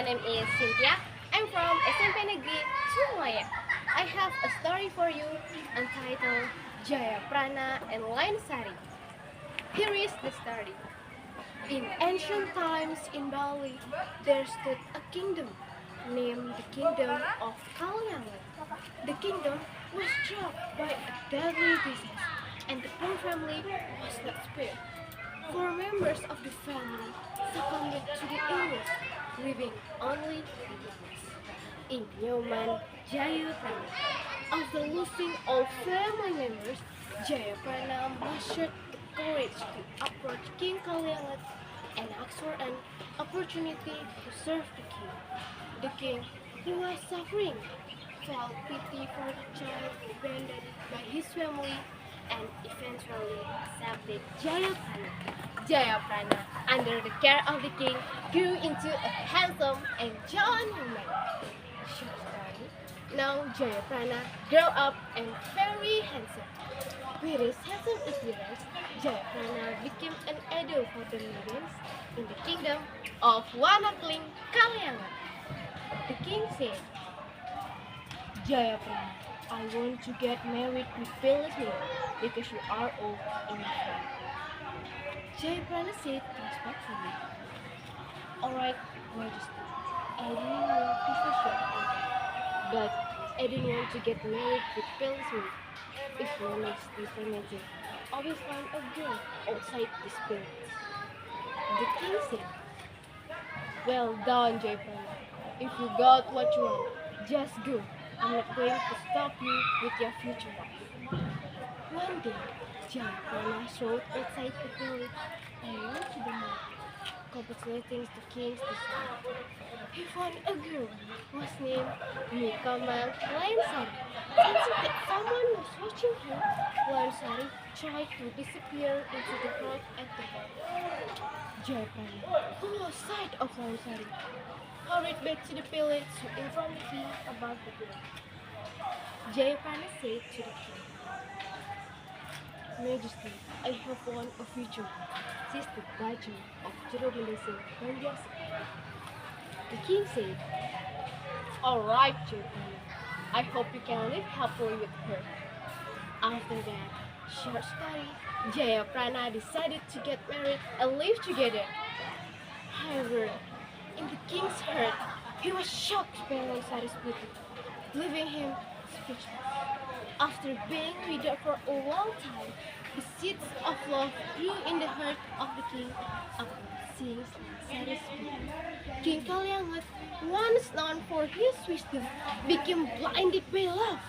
name is Cynthia. I'm from SMP Negeri Surabaya. I have a story for you entitled Jaya Prana and Lain Sari. Here is the story. In ancient times in Bali, there stood a kingdom named the Kingdom of Kalyangan. The kingdom was struck by a deadly disease, and the poor family was not spared. Four members of the family succumbed to the illness, leaving only the youngest, Inyoman Jayapana. After losing all family members, Jayapana mustered the courage to approach King Kalyangat and ask for an opportunity to serve the king. The king, who was suffering, felt pity for the child abandoned by his family and eventually accepted Jayaprana. Jayaprana, under the care of the king, grew into a handsome and gentleman man. Short story. Now Jayaprana grew up and very handsome. With his handsome appearance, Jayaprana became an idol for the maidens in the kingdom of Wanakling Kalyangan. The king said, Jayaprana, I want to get married with Pelisme because you are old enough. Jayaprana said respectfully, Alright, Majesty, I didn't want to fashion, but I didn't want to get married with Pelisme. If your Majesty permitted, I will find a girl outside this palace. The king said, Well done, Jayaprana. If you got what you want, just go. I'm not going to stop you with your future wife. One day, Jayaprana strode outside the village and went to the market, contemplating the king's desire. He found a girl who was named Mukamal Lansari. Sensing that someone was watching him, Lansari tried to disappear into the crowd at the back. Jayaprana, who lost sight of Lansari, hurried back to the village to inform the king about the girl. Jayaprana said to the king, Majesty, I have won a future. She is the daughter of Jerobelesing Pandiasa. The king said, Alright, Jayaprana, I hope you can live happily with her. After that short story, Jayaprana decided to get married and live together. However, in the king's heart, he was shocked by Lansari's beauty, leaving him speechless. After being widowed for a long time, the seeds of love grew in the heart of the king upon seeing Lansari's beauty. King Kalyangat, once known for his wisdom, became blinded by love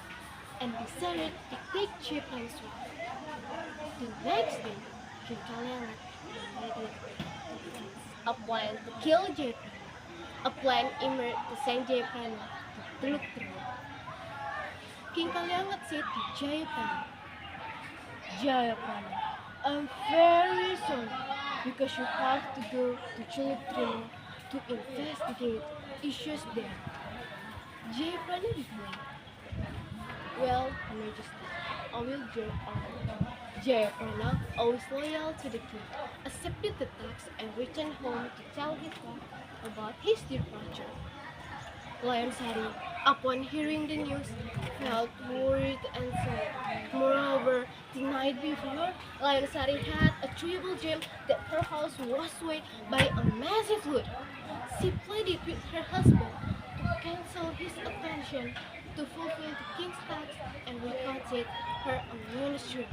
and decided to take Jayaprana's wife. The next day, King Kalyangat decided a plan to kill Jayaprana. A plan emerged to send Jayaprana to Teluk Trimur. King Kalyangat said to Jayaprana, Jayaprana, I'm very sorry because you have to go to Teluk Trimur to investigate issues there. Jayaprana replied, Well, Majesty, I will join on. Jayaprana, always loyal to the king, accepted the task and returned home to tell his wife about his departure. Lansari, upon hearing the news, felt worried and sad. Moreover, the night before, Lansari had a terrible dream that her house was swayed by a massive flood. She pleaded with her husband to cancel his attention to fulfill the king's task and recounted her ominous dream.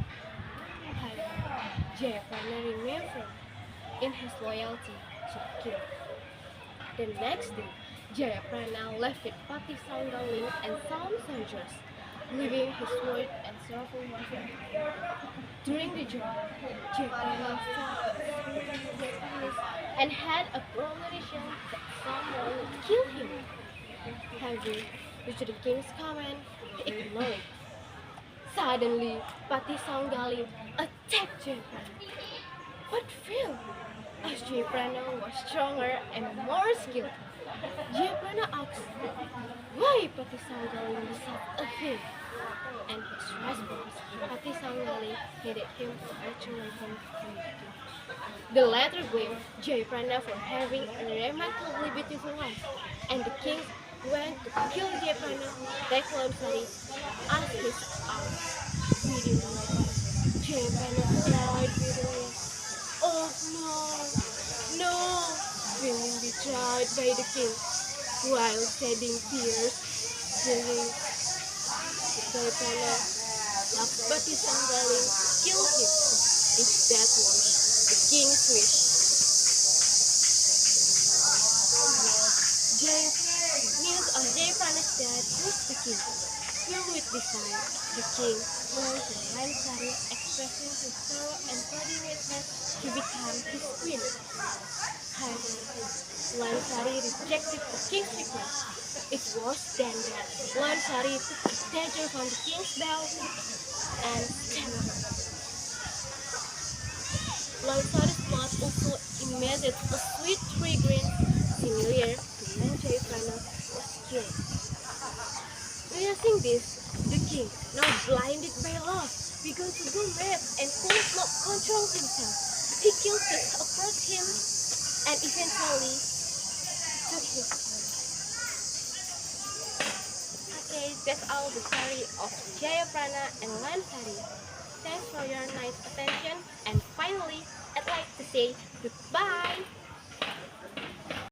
However, Jayaprana remained firm in his loyalty to the king. The next day, Jayaprana left with Pati Sanggaling and some soldiers, leaving his sword and sorrowful wife. During the journey, Jayaprana fought with Japanese and had a premonition that someone would kill him. However, due to the king's command, he ignored it. Suddenly, Pati Sanggaling attacked Jayaprana, but failed, as Jayaprana was stronger and more skilled. Jayaprana asked, Why Patisanggaling besought a king? And his response, Patisanggaling needed him to fetch a weapon from the king. The latter blamed Jayaprana for having a remarkably beautiful wife, and the king went to kill Jayaprana. Teklamsari asked his aunt, reading the letter. Jayaprana cried bitterly. Oh no, no, feeling betrayed by the king. While shedding tears, singing, Jayaprana Lapati Sanggaling kill him. If that was the king's wish. Jay, news of Jayaprana's death reached the king. Filled with desire, the king went to Lansari expressing his sorrow and pleading with her to become his queen. However, Lansari rejected the king's request. It was then that Lansari took the dagger from the king's belt and stabbed her. Lansari's blood also emitted a sweet fragrance similar to when Jayaprana was killed. Realizing this, the king, now blinded by love, began to go mad and could not control himself. He killed those who approached him and eventually took his life. Okay, that's all the story of Jayaprana and Lansari. Thanks for your nice attention, and finally, I'd like to say goodbye.